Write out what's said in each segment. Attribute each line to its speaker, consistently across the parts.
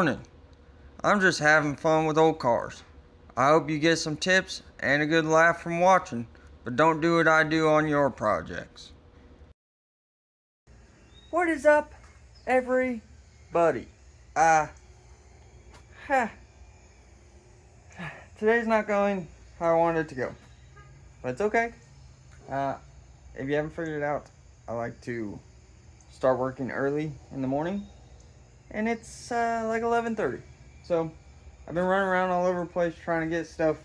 Speaker 1: morning. I'm just having fun with old cars. I hope you get some tips and a good laugh from watching, but don't do what I do on your projects. What is up, everybody? Today's not going how I wanted it to go, but it's okay. If you haven't figured it out, I like to start working early in the morning, and it's like 11:30. So I've been running around all over the place trying to get stuff.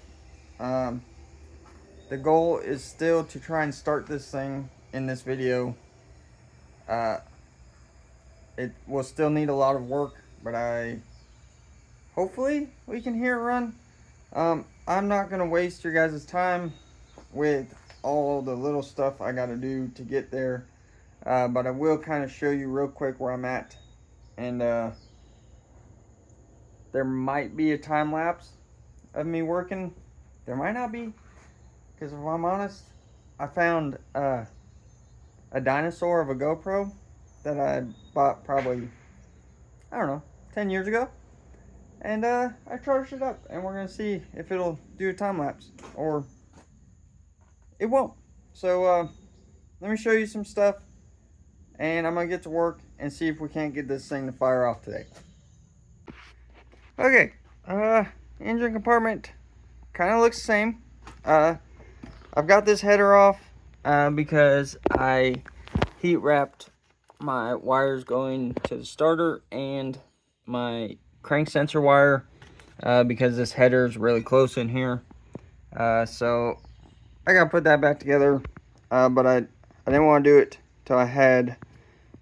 Speaker 1: The goal is still to try and start this thing in this video. It will still need a lot of work, but hopefully we can hear it run. I'm not gonna waste your guys' time with all the little stuff I gotta do to get there, but I will kind of show you real quick where I'm at, and there might be a time lapse of me working. There might not be, because if I'm honest, I found a dinosaur of a GoPro that I bought probably, I don't know, 10 years ago. And I charged it up, and we're going to see if it'll do a time lapse or it won't. So let me show you some stuff, and I'm going to get to work and see if we can't get this thing to fire off today. Okay, engine compartment kind of looks the same. I've got this header off because I heat wrapped my wires going to the starter and my crank sensor wire because this header is really close in here. So I gotta put that back together, but I didn't want to do it till I had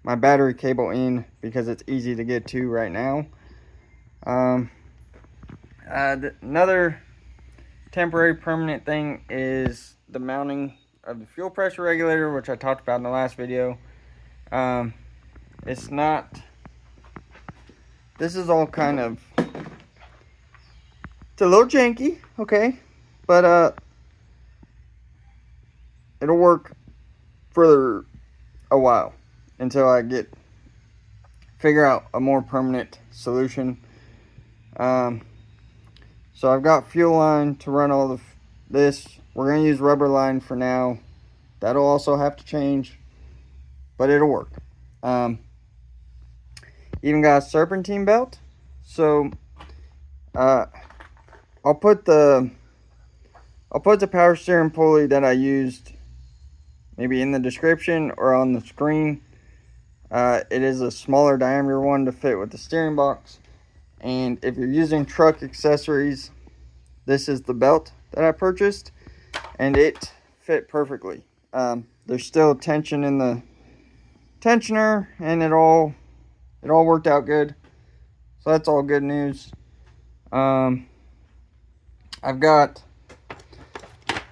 Speaker 1: my battery cable in because it's easy to get to right now. Another temporary permanent thing is the mounting of the fuel pressure regulator, which I talked about in the last video. It's not, this is all kind of, it's a little janky, okay, but it'll work for a while until I figure out a more permanent solution. So I've got fuel line to run all this. We're going to use rubber line for now. That'll also have to change, but it'll work. Even got a serpentine belt. So I'll put the power steering pulley that I used maybe in the description or on the screen. It is a smaller diameter one to fit with the steering box. And if you're using truck accessories, this is the belt that I purchased, and it fit perfectly. There's still tension in the tensioner, and it all worked out good. So that's all good news. I've got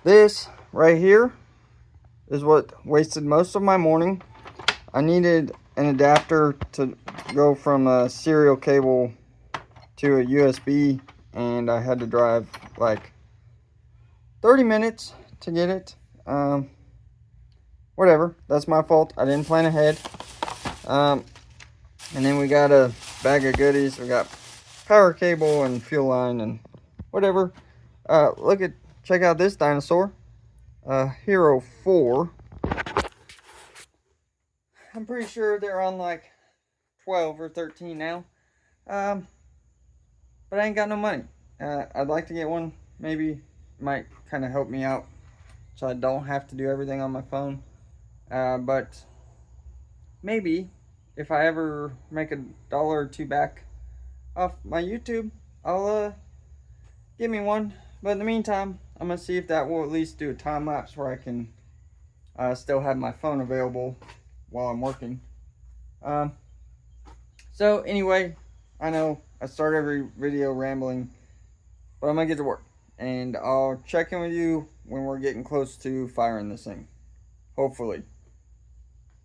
Speaker 1: this right here is what wasted most of my morning. I needed an adapter to go from a serial cable to a USB, and I had to drive like 30 minutes to get it. Whatever, that's my fault. I didn't plan ahead. And then we got a bag of goodies. We got power cable and fuel line and whatever. Check out this dinosaur, Hero 4. I'm pretty sure they're on like 12 or 13 now. But I ain't got no money. I'd like to get one. Maybe it might kind of help me out so I don't have to do everything on my phone. But maybe if I ever make $1 or $2 back off my YouTube, I'll get me one. But in the meantime, I'm gonna see if that will at least do a time lapse where I can still have my phone available while I'm working. So anyway, I know I start every video rambling, but I'm gonna get to work, and I'll check in with you when we're getting close to firing this thing, hopefully,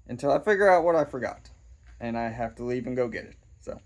Speaker 1: until I figure out what I forgot and I have to leave and go get it. So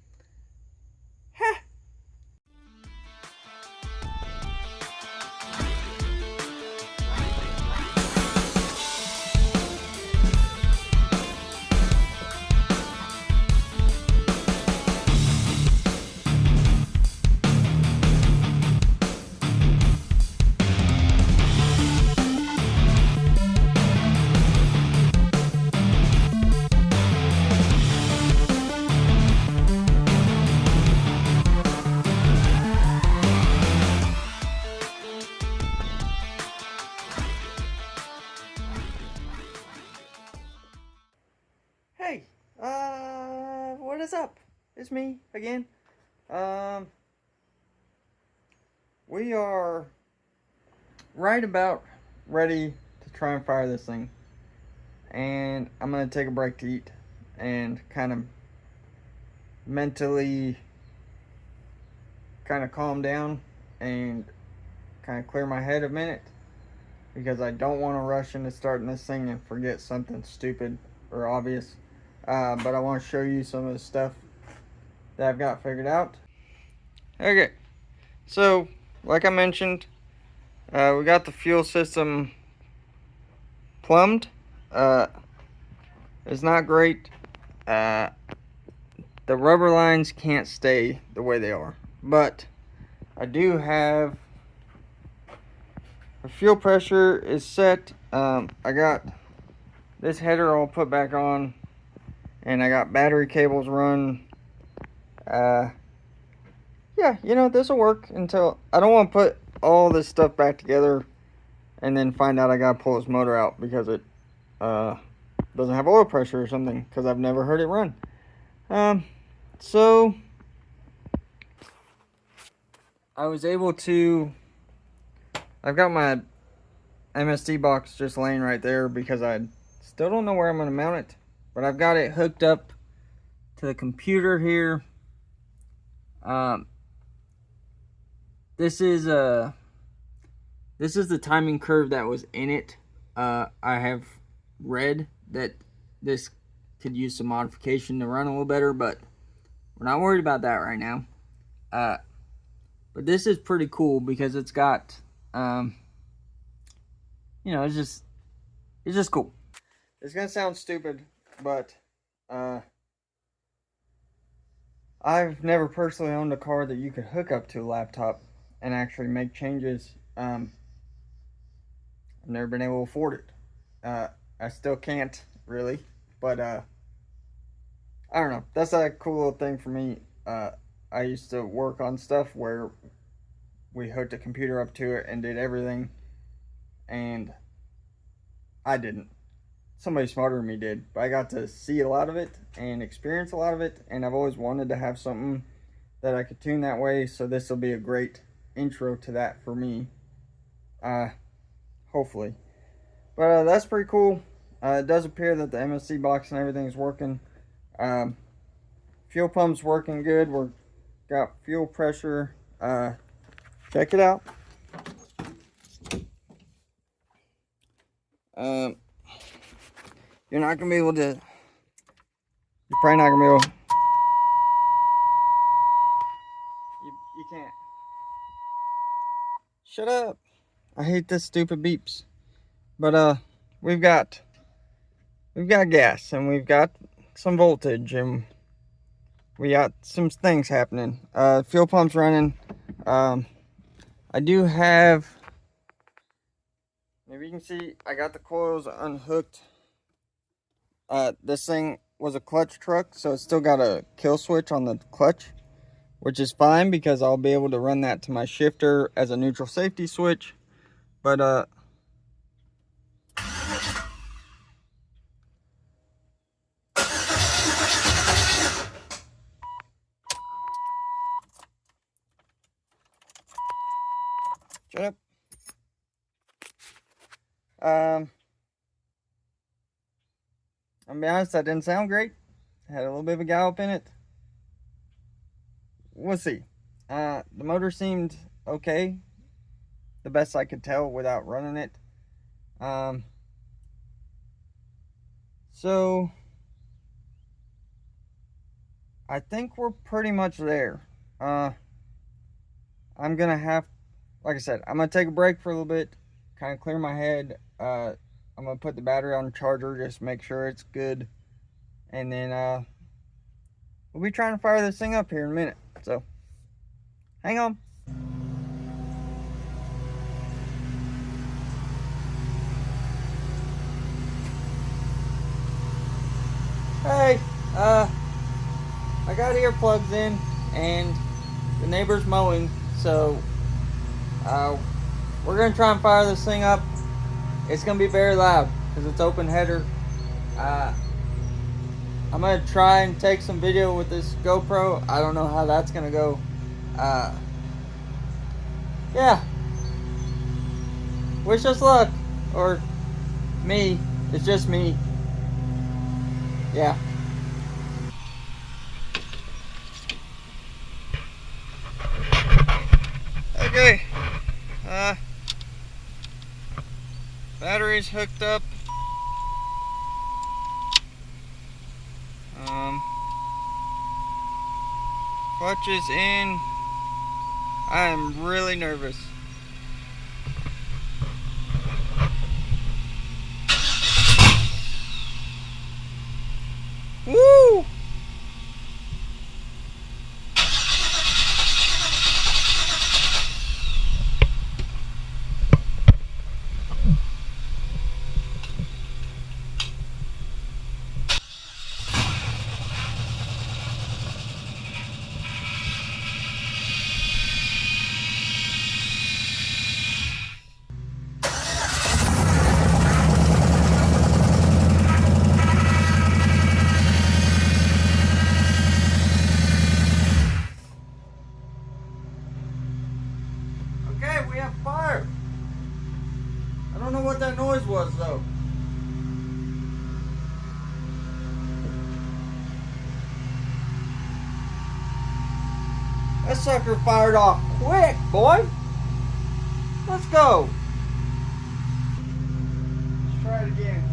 Speaker 1: What is up? It's me again. We are right about ready to try and fire this thing. And I'm going to take a break to eat and kind of mentally kind of calm down and kind of clear my head a minute, because I don't want to rush into starting this thing and forget something stupid or obvious. But I want to show you some of the stuff that I've got figured out. Okay, so like I mentioned, we got the fuel system plumbed. It's not great. The rubber lines can't stay the way they are, but I do have the fuel pressure is set. I got this header all put back on, and I got battery cables run. Yeah, you know, this will work until I don't want to put all this stuff back together and then find out I gotta pull this motor out because it doesn't have oil pressure or something, because I've never heard it run. So I was able to, I've got my MSD box just laying right there because I still don't know where I'm going to mount it, but I've got it hooked up to the computer here. This is the timing curve that was in it. I have read that this could use some modification to run a little better, but we're not worried about that right now. But this is pretty cool because it's got, you know, it's just cool. It's gonna sound stupid, but I've never personally owned a car that you could hook up to a laptop and actually make changes. I've never been able to afford it. I still can't really, but I don't know. That's a cool little thing for me. I used to work on stuff where we hooked a computer up to it and did everything, and I didn't. Somebody smarter than me did, but I got to see a lot of it and experience a lot of it, and I've always wanted to have something that I could tune that way, so this will be a great intro to that for me, hopefully. But that's pretty cool. It does appear that the MSC box and everything is working. Fuel pump's working good. We're got fuel pressure. Check it out. You're not gonna be able to. You're probably not gonna be able. You can't. Shut up. I hate this stupid beeps. But we've got gas, and we've got some voltage, and we got some things happening. Fuel pump's running. I do have, maybe you can see, I got the coils unhooked. This thing was a clutch truck, so it's still got a kill switch on the clutch, which is fine because I'll be able to run that to my shifter as a neutral safety switch. But shut up. I'm gonna be honest, that didn't sound great. Had a little bit of a gallop in it. We'll see. The motor seemed okay, the best I could tell without running it. So I think we're pretty much there. I'm gonna have, like I said, I'm gonna take a break for a little bit, kind of clear my head. I'm gonna put the battery on the charger, just make sure it's good, and then we'll be trying to fire this thing up here in a minute. So hang on. Hey, I got earplugs in, and the neighbor's mowing, so we're gonna try and fire this thing up. It's gonna be very loud because it's open header. I'm gonna try and take some video with this GoPro. I don't know how that's gonna go. Yeah. Wish us luck. Or me. It's just me. Yeah. Okay. Battery's hooked up. Clutch is in. I am really nervous. Woo! Okay, we have fire. I don't know what that noise was though. That sucker fired off quick, boy. Let's go. Let's try it again.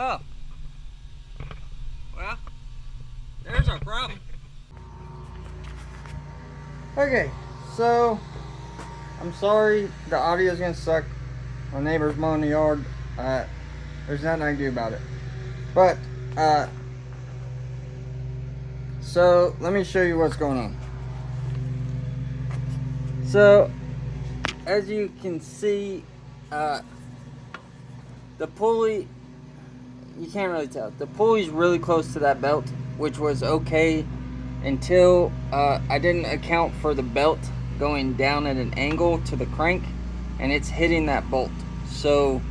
Speaker 1: Oh. Well, there's our problem. Okay, so I'm sorry the audio's gonna suck. My neighbor's mowing the yard. There's nothing I can do about it. But so let me show you what's going on. So as you can see, the pulley, you can't really tell. The pulley's really close to that belt, which was okay until I didn't account for the belt going down at an angle to the crank, and it's hitting that bolt. So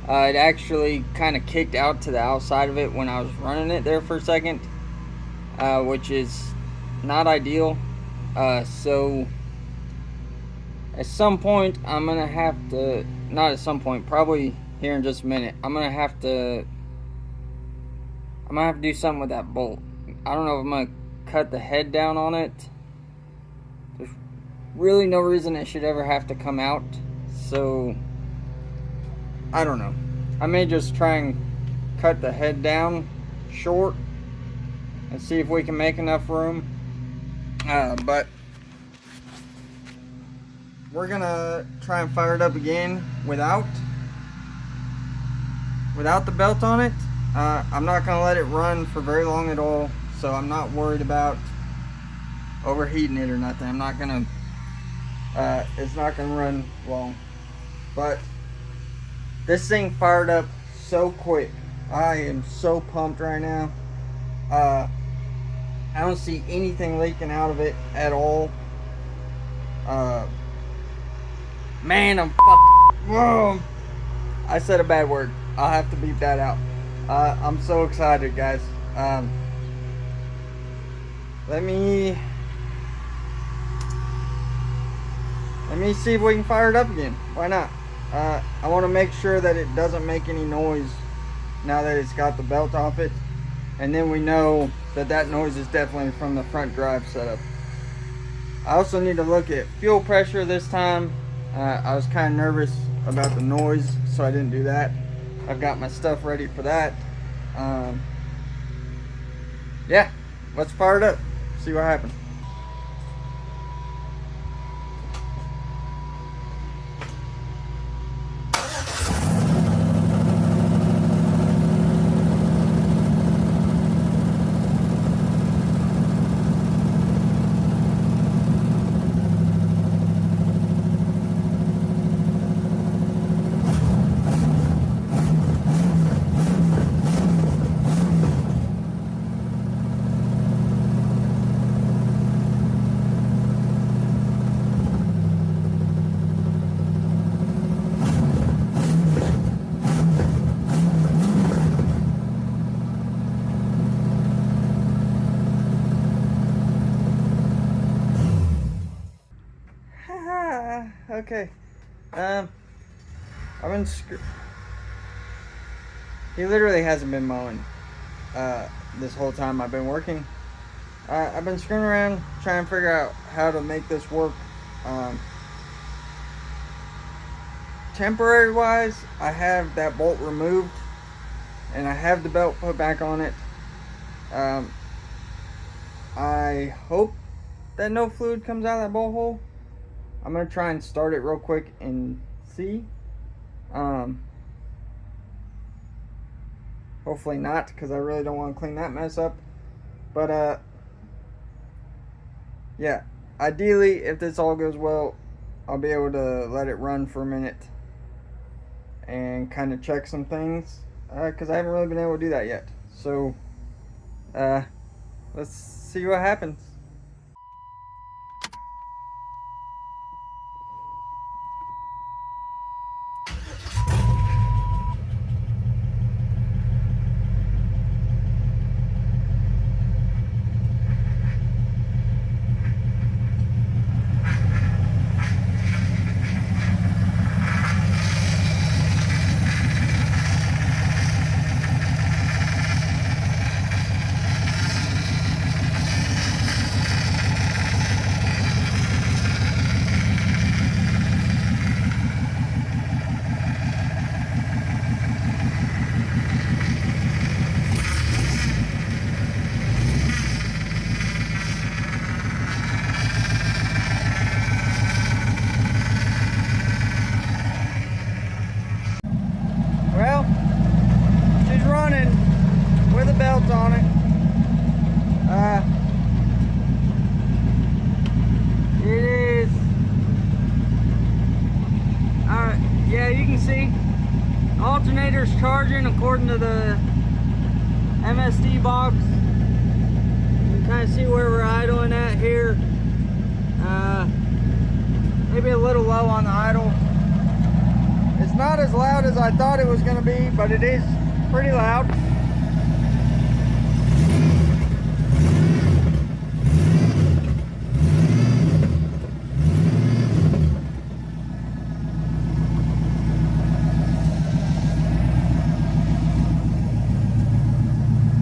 Speaker 1: it actually kind of kicked out to the outside of it when I was running it there for a second, which is not ideal. So at some point I'm gonna have to, not at some point, probably here in just a minute, I'm gonna have to do something with that bolt. I don't know if I'm gonna cut the head down on it. There's really no reason it should ever have to come out, so I don't know. I may just try and cut the head down short and see if we can make enough room, but we're gonna try and fire it up again without the belt on it. I'm not gonna let it run for very long at all, so I'm not worried about overheating it or nothing. I'm not gonna it's not gonna run long. But this thing fired up so quick. I am so pumped right now. I don't see anything leaking out of it at all. Man, I'm whoa, I said a bad word. I'll have to beep that out. I'm so excited, guys. Let me see if we can fire it up again. Why not? I want to make sure that it doesn't make any noise now that it's got the belt off it, and then we know that that noise is definitely from the front drive setup. I also need to look at fuel pressure this time. I was kind of nervous about the noise, so I didn't do that. I've got my stuff ready for that. Yeah, let's fire it up, see what happens. Okay. I've been he literally hasn't been mowing this whole time I've been working. I've been screwing around trying to figure out how to make this work. Temporary wise, I have that bolt removed and I have the belt put back on it. I hope that no fluid comes out of that bolt hole. I'm gonna try and start it real quick and see. Hopefully not, because I really don't want to clean that mess up. But yeah, ideally, if this all goes well, I'll be able to let it run for a minute and kind of check some things, because I haven't really been able to do that yet. So let's see what happens. Well, she's running with a belt on it. It is. Yeah, you can see alternator's charging according to the MSD box. You can kind of see where we're idling at here. Maybe a little low on the idle. It's not as loud as I thought it was going to be, but it is pretty loud.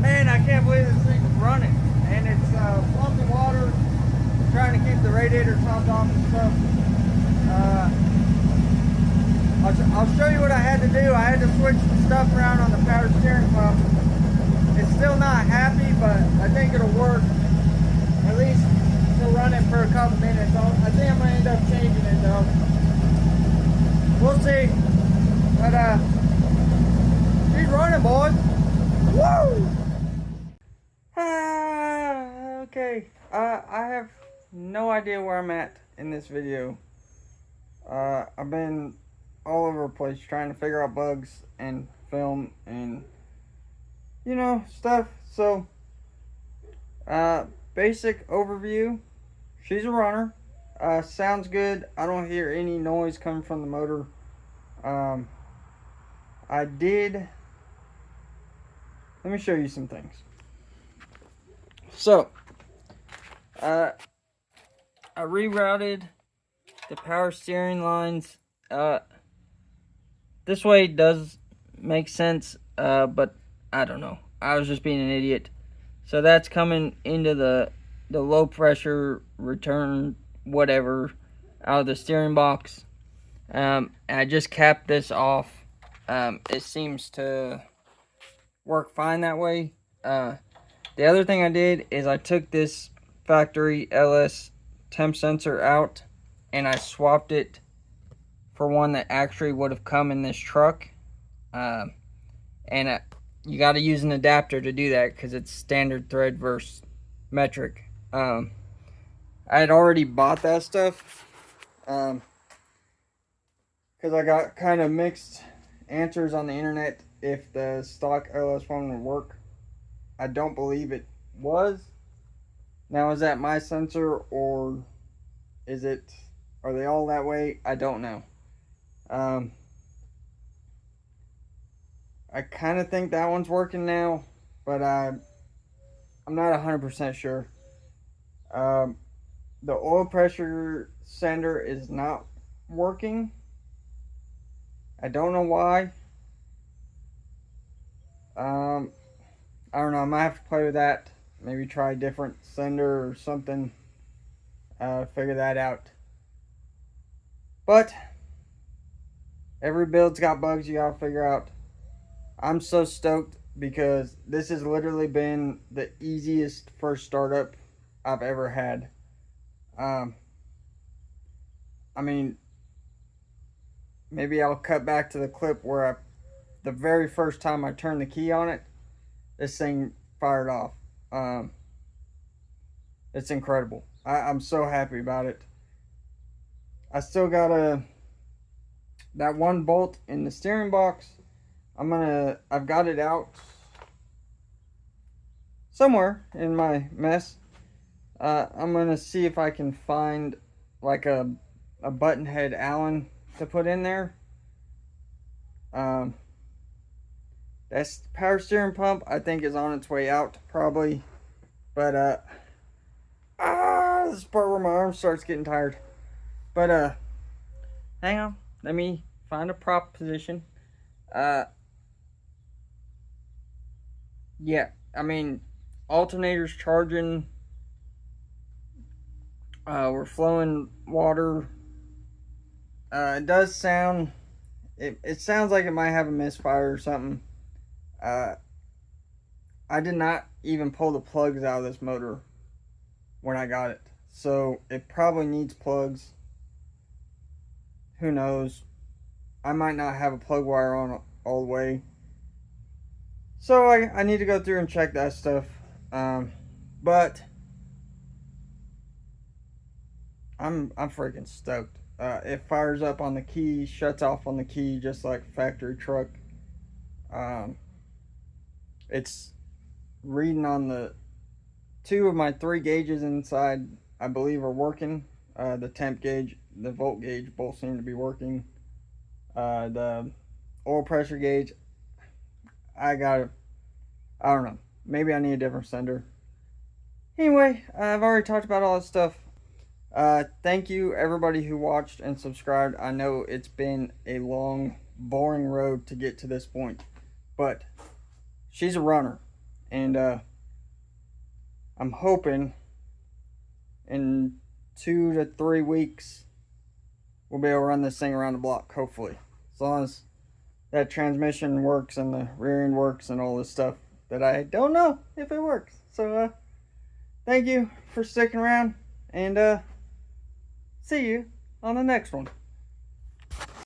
Speaker 1: Man, I can't believe this thing's running. And it's pumping water, trying to keep the radiator topped off and stuff. I'll show you what I had to do. I had to switch the stuff around on the power steering pump. It's still not happy, but I think it'll work. At least to run it for a couple minutes. I think I'm gonna end up changing it though. We'll see. But she's running, boys. Woo! Okay. I have no idea where I'm at in this video. I've been all over the place trying to figure out bugs and film and stuff. So basic overview, she's a runner. Sounds good. I don't hear any noise coming from the motor. Let me show you some things. So I rerouted the power steering lines. This way does make sense, but I don't know. I was just being an idiot. So that's coming into the low pressure return whatever out of the steering box. I just capped this off. It seems to work fine that way. The other thing I did is I took this factory LS temp sensor out, and I swapped it for one that actually would have come in this truck. And you got to use an adapter to do that because it's standard thread versus metric. I had already bought that stuff because I got kind of mixed answers on the internet if the stock LS one would work. I don't believe it was. Now, is that my sensor, or are they all that way? I don't know. I kind of think that one's working now, but I'm not 100% sure. The oil pressure sender is not working. I don't know why. I don't know. I might have to play with that. Maybe try a different sender or something. Figure that out. But every build's got bugs you gotta figure out. I'm so stoked because this has literally been the easiest first startup I've ever had. I mean, maybe I'll cut back to the clip where the very first time I turned the key on it, this thing fired off. It's incredible. I'm so happy about it. I still got that one bolt in the steering box. I've got it out somewhere in my mess. I'm gonna see if I can find like a button head Allen to put in there. That's power steering pump, I think, is on its way out probably. But this is the part where my arm starts getting tired. But hang on, let me find a prop position. Yeah, I mean, alternator's charging. We're flowing water. It does sound. It sounds like it might have a misfire or something. I did not even pull the plugs out of this motor when I got it, so it probably needs plugs. Who knows? I might not have a plug wire on all the way. So I need to go through and check that stuff. But I'm freaking stoked. It fires up on the key, shuts off on the key, just like a factory truck. It's reading on the 2 of my 3 gauges inside, I believe, are working. The temp gauge, the volt gauge, both seem to be working. The oil pressure gauge, I don't know. Maybe I need a different sender. Anyway, I've already talked about all this stuff. Thank you, everybody who watched and subscribed. I know it's been a long, boring road to get to this point, but she's a runner, and I'm hoping in 2 to 3 weeks we'll be able to run this thing around the block, hopefully, as long as that transmission works and the rear end works and all this stuff that I don't know if it works. So thank you for sticking around, and see you on the next one.